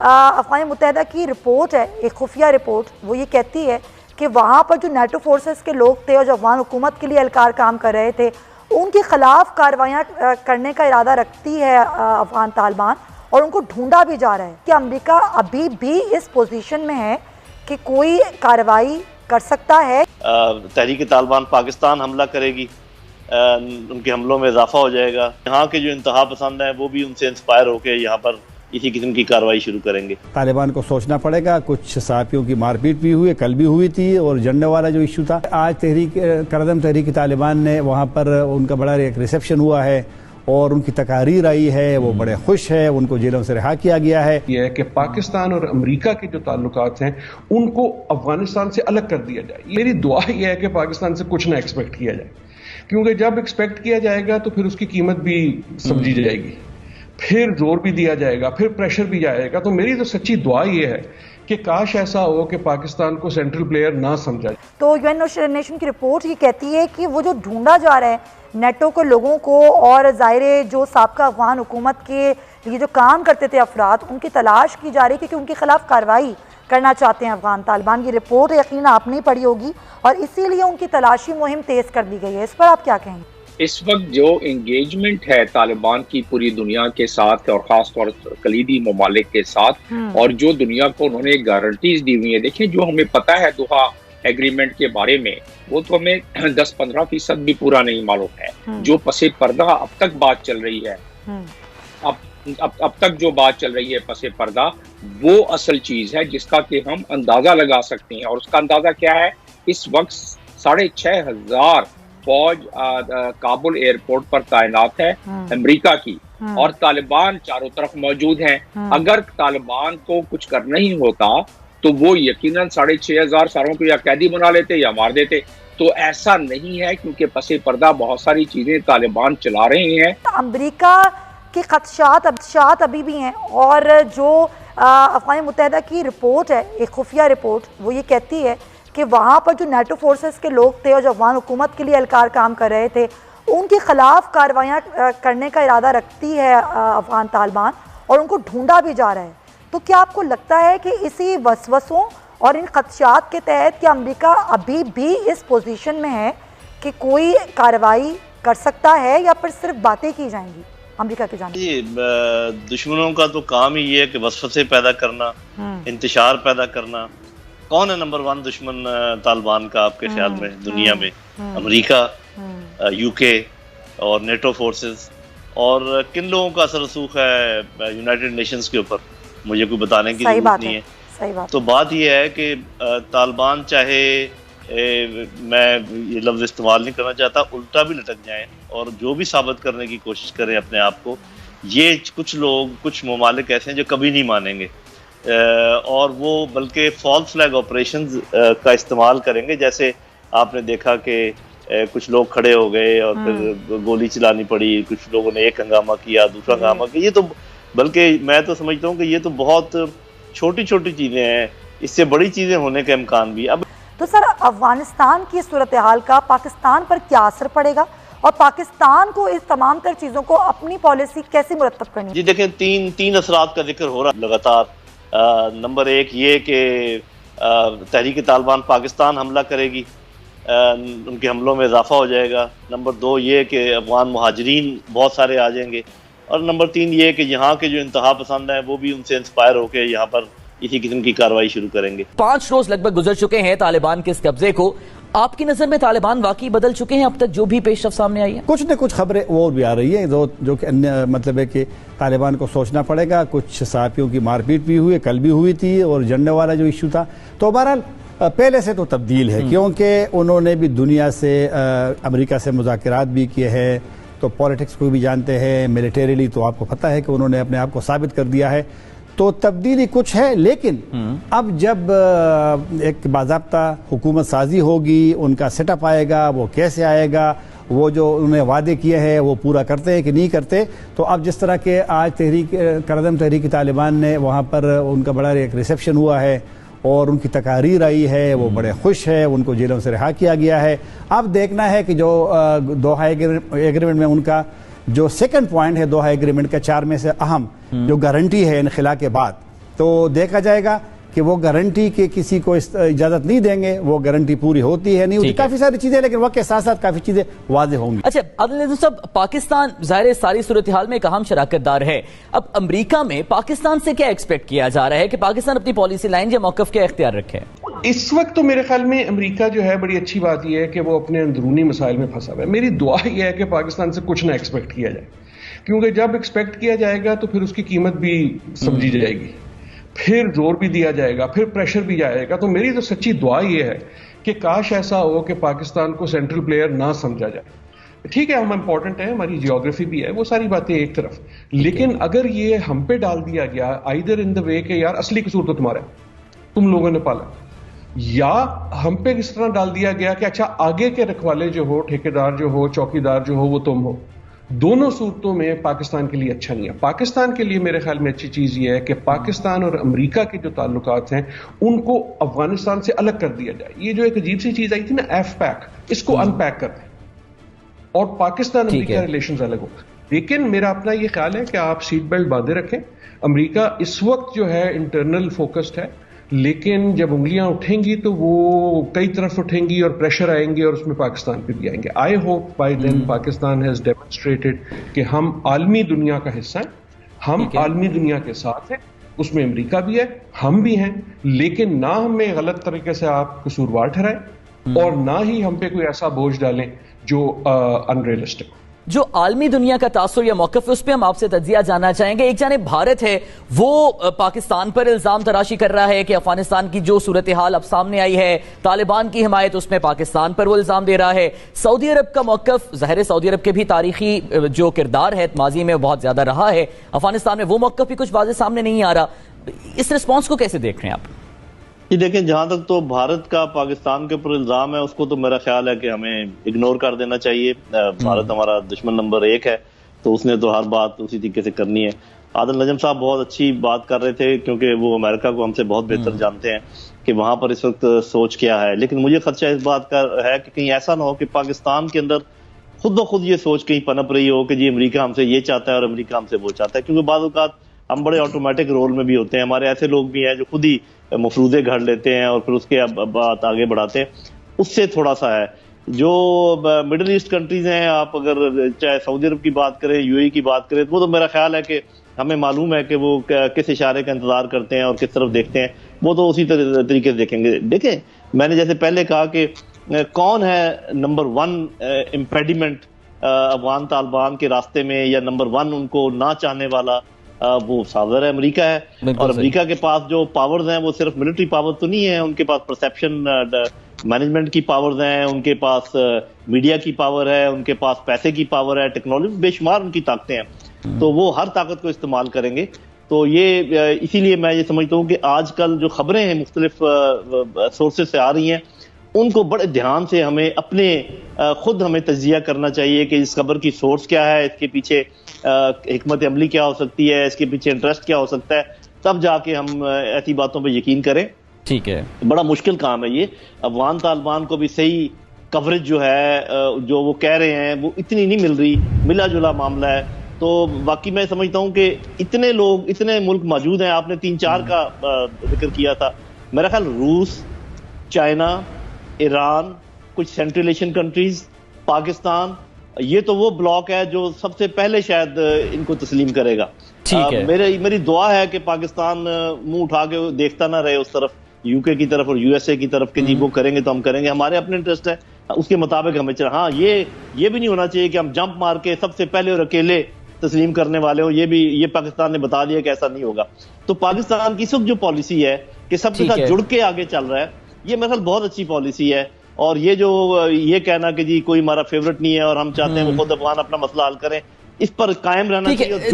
اقوام متحدہ کی رپورٹ ہے، ایک خفیہ رپورٹ، وہ یہ کہتی ہے کہ وہاں پر جو نیٹو فورسز کے لوگ تھے اور جو افغان حکومت کے لیے اہلکار کام کر رہے تھے، ان کے خلاف کارروائیاں کرنے کا ارادہ رکھتی ہے افغان طالبان، اور ان کو ڈھونڈا بھی جا رہا ہے کہ امریکہ ابھی بھی اس پوزیشن میں ہے کہ کوئی کارروائی کر سکتا ہے۔ تحریک طالبان پاکستان حملہ کرے گی، ان کے حملوں میں اضافہ ہو جائے گا، یہاں کے جو انتہا پسند ہیں وہ بھی ان سے انسپائر ہو کے یہاں پر اسی قسم کی کارروائی شروع کریں گے۔ طالبان کو سوچنا پڑے گا، کچھ صحافیوں کی مار پیٹ بھی ہوئی، کل بھی ہوئی تھی، اور جھنڈے والا جو ایشو تھا، آج تحریک طالبان نے وہاں پر ان کا بڑا ایک ریسیپشن ہوا ہے اور ان کی تقاریر آئی ہے، وہ بڑے خوش ہے، ان کو جیلوں سے رہا کیا گیا ہے۔ یہ ہے کہ پاکستان اور امریکہ کے جو تعلقات ہیں ان کو افغانستان سے الگ کر دیا جائے۔ میری دعا یہ ہے کہ پاکستان سے کچھ نہ ایکسپیکٹ کیا جائے، کیونکہ جب ایکسپیکٹ کیا جائے گا تو پھر اس کی قیمت بھی سمجھی جائے گی، پھر زور بھی دیا جائے گا، پھر پریشر بھی جائے گا۔ تو میری تو سچی دعا یہ ہے کہ کاش ایسا ہو کہ پاکستان کو سینٹرل پلیئر نہ سمجھا جائے۔ تو یو این نیشن کی رپورٹ یہ کہتی ہے کہ وہ جو ڈھونڈا جا رہا ہے نیٹو کے لوگوں کو، اور ظاہر جو سابقہ افغان حکومت کے لیے جو کام کرتے تھے افراد، ان کی تلاش کی جا رہی ہے کیونکہ ان کے خلاف کارروائی کرنا چاہتے ہیں افغان طالبان۔ یہ رپورٹ یقیناً آپ نے پڑھی ہوگی، اور اسی لیے ان کی تلاشی مہم تیز کر دی گئی ہے۔ اس پر آپ کیا کہیں گے؟ اس وقت جو انگیجمنٹ ہے طالبان کی پوری دنیا کے ساتھ اور خاص طور پر کلیدی ممالک کے ساتھ، اور جو دنیا کو انہوں نے گارنٹیز دی ہوئی ہیں، دیکھیں جو ہمیں پتہ ہے دوحہ ایگریمنٹ کے بارے میں، وہ تو ہمیں 10-15% بھی پورا نہیں معلوم ہے۔ جو پس پردہ اب تک بات چل رہی ہے، اب تک جو بات چل رہی ہے پس پردہ، وہ اصل چیز ہے جس کا کہ ہم اندازہ لگا سکتے ہیں۔ اور اس کا اندازہ کیا ہے؟ اس وقت 6,500 فوج کابل ایئرپورٹ پر تعینات ہے امریکہ کی، اور طالبان چاروں طرف موجود ہیں۔ اگر طالبان کو کچھ کرنا ہی ہوتا تو وہ یقیناً 6,500 ساروں کو یا قیدی بنا لیتے یا مار دیتے۔ تو ایسا نہیں ہے، کیونکہ پس پردہ بہت ساری چیزیں طالبان چلا رہے ہیں۔ امریکہ کے خدشات ابھی بھی ہیں، اور جو اقوام متحدہ کی رپورٹ ہے، ایک خفیہ رپورٹ، وہ یہ کہتی ہے کہ وہاں پر جو نیٹو فورسز کے لوگ تھے اور جو افغان حکومت کے لیے اہلکار کام کر رہے تھے، ان کے خلاف کارروائیاں کرنے کا ارادہ رکھتی ہے افغان طالبان، اور ان کو ڈھونڈا بھی جا رہا ہے۔ تو کیا آپ کو لگتا ہے کہ اسی وسوسوں اور ان خدشات کے تحت کہ امریکہ ابھی بھی اس پوزیشن میں ہے کہ کوئی کارروائی کر سکتا ہے، یا پھر صرف باتیں کی جائیں گی امریکہ کی جانب؟ دشمنوں کا تو کام ہی یہ ہے کہ وسوسے پیدا کرنا، انتشار پیدا کرنا۔ کون ہے نمبر 1 دشمن طالبان کا آپ کے خیال میں دنیا میں؟ امریکہ، یو کے اور نیٹو فورسز، اور کن لوگوں کا اثر رسوخ ہے یونائٹڈ نیشنز کے اوپر؟ مجھے کوئی بتانے کی ضرورت نہیں ہے۔ تو بات یہ ہے کہ طالبان چاہے میں یہ لفظ استعمال نہیں کرنا چاہتا، الٹا بھی لٹک جائیں اور جو بھی ثابت کرنے کی کوشش کریں اپنے آپ کو، یہ کچھ لوگ، کچھ ممالک ایسے ہیں جو کبھی نہیں مانیں گے، اور وہ بلکہ فالس فلیگ آپریشنز کا استعمال کریں گے۔ جیسے آپ نے دیکھا کہ کچھ لوگ کھڑے ہو گئے اور پھر گولی چلانی پڑی، کچھ لوگوں نے ایک ہنگامہ کیا، دوسرا ہنگامہ کیا۔ یہ تو بلکہ میں تو سمجھتا ہوں کہ یہ تو بہت چھوٹی چھوٹی چیزیں ہیں، اس سے بڑی چیزیں ہونے کا امکان بھی۔ اب تو سر، افغانستان کی صورتحال کا پاکستان پر کیا اثر پڑے گا، اور پاکستان کو اس تمام تر چیزوں کو اپنی پالیسی کیسے مرتب کرنی ہے؟ جی دیکھیں، تین اثرات کا ذکر ہو رہا ہے لگاتار۔ نمبر 1 یہ کہ تحریک طالبان پاکستان حملہ کرے گی، ان کے حملوں میں اضافہ ہو جائے گا۔ نمبر 2 یہ کہ افغان مہاجرین بہت سارے آ جائیں گے، اور نمبر 3 یہ کہ یہاں کے جو انتہا پسند ہیں وہ بھی ان سے انسپائر ہو کے یہاں پر اسی قسم کی کارروائی شروع کریں گے۔ 5 روز لگ بھگ گزر چکے ہیں طالبان کے اس قبضے کو۔ آپ کی نظر میں طالبان واقعی بدل چکے ہیں اب تک جو بھی پیش رفت سامنے آئی ہے؟ کچھ نہ کچھ خبریں اور بھی آ رہی ہیں جو کہ مطلب ہے کہ طالبان کو سوچنا پڑے گا، کچھ صحافیوں کی مار پیٹ بھی ہوئی، کل بھی ہوئی تھی، اور جھنڈے والا جو ایشو تھا۔ تو بہرحال پہلے سے تو تبدیل ہے، کیونکہ انہوں نے بھی دنیا سے، امریکہ سے مذاکرات بھی کیے ہیں، تو پولیٹکس کو بھی جانتے ہیں، ملیٹریلی تو آپ کو پتہ ہے کہ انہوں نے اپنے آپ کو ثابت کر دیا ہے۔ تو تبدیلی کچھ ہے، لیکن اب جب ایک باضابطہ حکومت سازی ہوگی، ان کا سیٹ اپ آئے گا، وہ کیسے آئے گا، وہ جو انہوں نے وعدے کیے ہیں وہ پورا کرتے ہیں کہ نہیں کرتے۔ تو اب جس طرح کہ آج تحریک طالبان نے وہاں پر ان کا بڑا ایک ریسیپشن ہوا ہے، اور ان کی تقاریر آئی ہے، وہ بڑے خوش ہے، ان کو جیلوں سے رہا کیا گیا ہے۔ اب دیکھنا ہے کہ جو دوحہ ایگریمنٹ میں ان کا جو سیکنڈ پوائنٹ ہے دوحہ ایگریمنٹ کا 4 میں سے اہم جو گارنٹی ہے انخلا کے بعد، تو دیکھا جائے گا کہ وہ گارنٹی کہ کسی کو اجازت نہیں دیں گے، وہ گارنٹی پوری ہوتی ہے نہیں ہوتی، کافی ساری چیزیں، لیکن وقت کے ساتھ ساتھ کافی چیزیں واضح ہوں گی۔ اچھا عادل نظم صاحب، پاکستان ظاہر ساری صورتحال میں ایک اہم شراکت دار ہے، اب امریکہ میں پاکستان سے کیا ایکسپیکٹ کیا جا رہا ہے کہ پاکستان اپنی پالیسی لائن یا موقف کیا اختیار رکھے؟ اس وقت تو میرے خیال میں امریکہ جو ہے، بڑی اچھی بات یہ ہے کہ وہ اپنے اندرونی مسائل میں پھنسا ہوا ہے۔ میری دعا یہ ہے کہ پاکستان سے کچھ نہ ایکسپیکٹ کیا جائے، کیونکہ جب ایکسپیکٹ کیا جائے گا تو پھر اس کی قیمت بھی سمجھی جائے گی، پھر زور بھی دیا جائے گا، پھر پریشر بھی جائے گا۔ تو میری تو سچی دعا یہ ہے کہ کاش ایسا ہو کہ پاکستان کو سینٹرل پلیئر نہ سمجھا جائے۔ ٹھیک ہے، ہم امپورٹنٹ ہیں، ہماری جیوگرافی بھی ہے، وہ ساری باتیں ایک طرف، لیکن اگر یہ ہم پہ ڈال دیا گیا آئیدر ان دا وے کہ یار اصلی قصور تو تمہارا ہے، تم لوگوں نے پالا، یا ہم پہ اس طرح ڈال دیا گیا کہ اچھا آگے کے رکھوالے جو ہو، ٹھیکیدار جو ہو، چوکیدار جو ہو، وہ تم ہو۔ دونوں صورتوں میں پاکستان کے لیے اچھا نہیں ہے۔ پاکستان کے لیے میرے خیال میں اچھی چیز یہ ہے کہ پاکستان اور امریکہ کے جو تعلقات ہیں ان کو افغانستان سے الگ کر دیا جائے۔ یہ جو ایک عجیب سی چیز آئی تھی نا ایف پیک، اس کو ان پیک کر دیں اور پاکستان امریکہ ریلیشنز الگ ہو۔ لیکن میرا اپنا یہ خیال ہے کہ آپ سیٹ بیلٹ باندھے رکھیں۔ امریکہ اس وقت جو ہے انٹرنل فوکسڈ ہے، لیکن جب انگلیاں اٹھیں گی تو وہ کئی طرف اٹھیں گی اور پریشر آئیں گے اور اس میں پاکستان پہ بھی آئیں گے۔ I hope by then Pakistan has demonstrated کہ ہم عالمی دنیا کا حصہ ہیں، ہم عالمی دنیا کے ساتھ ہیں، اس میں امریکہ بھی ہے، ہم بھی ہیں، لیکن نہ ہمیں غلط طریقے سے آپ قصوروار ٹھہرائیں اور نہ ہی ہم پہ کوئی ایسا بوجھ ڈالیں جو انریلسٹک ہو۔ جو عالمی دنیا کا تاثر یا موقف ہے اس پہ ہم آپ سے تجزیہ جاننا چاہیں گے۔ ایک جانب بھارت ہے، وہ پاکستان پر الزام تراشی کر رہا ہے کہ افغانستان کی جو صورتحال اب سامنے آئی ہے، طالبان کی حمایت اس میں پاکستان پر وہ الزام دے رہا ہے۔ سعودی عرب کا موقف، ظاہر سعودی عرب کے بھی تاریخی جو کردار ہے ماضی میں بہت زیادہ رہا ہے افغانستان میں، وہ موقف بھی کچھ واضح سامنے نہیں آ رہا۔ اس رسپانس کو کیسے دیکھ رہے ہیں آپ؟ جی دیکھیں، جہاں تک تو بھارت کا پاکستان کے اوپر الزام ہے، اس کو تو میرا خیال ہے کہ ہمیں اگنور کر دینا چاہیے۔ بھارت ہمارا دشمن نمبر 1 ہے، تو اس نے تو ہر بات اسی طریقے سے کرنی ہے۔ عادل نجم صاحب بہت اچھی بات کر رہے تھے، کیونکہ وہ امریکہ کو ہم سے بہت بہتر جانتے ہیں کہ وہاں پر اس وقت سوچ کیا ہے۔ لیکن مجھے خدشہ اس بات کا ہے کہ کہیں ایسا نہ ہو کہ پاکستان کے اندر خود بخود یہ سوچ کہیں پنپ رہی ہو کہ جی امریکہ ہم سے یہ چاہتا ہے اور امریکہ ہم سے وہ چاہتا ہے، کیونکہ بعض اوقات ہم بڑے آٹومیٹک رول میں بھی ہوتے ہیں۔ ہمارے ایسے لوگ بھی ہیں جو خود ہی مفروضے گھڑ لیتے ہیں اور پھر اس کے بات آگے بڑھاتے ہیں۔ اس سے تھوڑا سا ہے۔ جو مڈل ایسٹ کنٹریز ہیں، آپ اگر چاہے سعودی عرب کی بات کریں، یو اے ای کی بات کریں، وہ تو میرا خیال ہے کہ ہمیں معلوم ہے کہ وہ کس اشارے کا انتظار کرتے ہیں اور کس طرف دیکھتے ہیں، وہ تو اسی طریقے سے دیکھیں گے۔ دیکھیں، میں نے جیسے پہلے کہا کہ کون ہے نمبر 1 امپیڈیمنٹ افغان طالبان کے راستے میں، یا نمبر 1 ان کو نہ چاہنے والا، وہ صادر ہے امریکہ ہے۔ اور امریکہ کے پاس جو پاورز ہیں وہ صرف ملٹری پاور تو نہیں ہے، ان کے پاس پرسیپشن مینجمنٹ کی پاورز ہیں، ان کے پاس میڈیا کی پاور ہے، ان کے پاس پیسے کی پاور ہے، ٹیکنالوجی، بے شمار ان کی طاقتیں ہیں، تو وہ ہر طاقت کو استعمال کریں گے۔ تو یہ اسی لیے میں یہ سمجھتا ہوں کہ آج کل جو خبریں ہیں مختلف سورسز سے آ رہی ہیں، ان کو بڑے دھیان سے ہمیں اپنے خود ہمیں تجزیہ کرنا چاہیے کہ اس خبر کی سورس کیا ہے، اس کے پیچھے حکمت عملی کیا ہو سکتی ہے، اس کے پیچھے انٹرسٹ کیا ہو سکتا ہے، تب جا کے ہم ایسی باتوں پہ یقین کریں۔ ٹھیک ہے، بڑا مشکل کام ہے یہ۔ افغان طالبان کو بھی صحیح کوریج جو ہے، جو وہ کہہ رہے ہیں، وہ اتنی نہیں مل رہی، ملا جلا معاملہ ہے۔ تو باقی میں سمجھتا ہوں کہ اتنے لوگ، اتنے ملک موجود ہیں، آپ نے 3-4 کا ذکر کیا تھا، میرا خیال روس، چائنا، ایران، کچھ سینٹرل ایشین کنٹریز، پاکستان، یہ تو وہ بلاک ہے جو سب سے پہلے شاید ان کو تسلیم کرے گا۔ میری دعا ہے کہ پاکستان منہ اٹھا کے دیکھتا نہ رہے اس طرف، یو کے کی طرف اور یو ایس اے کی طرف، کہ جی وہ کریں گے تو ہم کریں گے، ہمارے اپنے انٹرسٹ ہے، اس کے مطابق ہمیں چلنا۔ ہاں، یہ بھی نہیں ہونا چاہیے کہ ہم جمپ مار کے سب سے پہلے اور اکیلے تسلیم کرنے والے ہوں، یہ پاکستان نے بتا دیا کہ ایسا نہیں ہوگا۔ تو پاکستان کی سب جو پالیسی ہے کہ سب کے ساتھ جڑ کے آگے چل رہا ہے، یہ میرے خیال بہت اچھی پالیسی ہے۔ اور یہ جو یہ کہنا کہ جی کوئی ہمارا فیورٹ نہیں ہے اور ہم چاہتے ہیں وہ خود افغان اپنا مسئلہ حل کریں، اس پر قائم رہنا چاہیے۔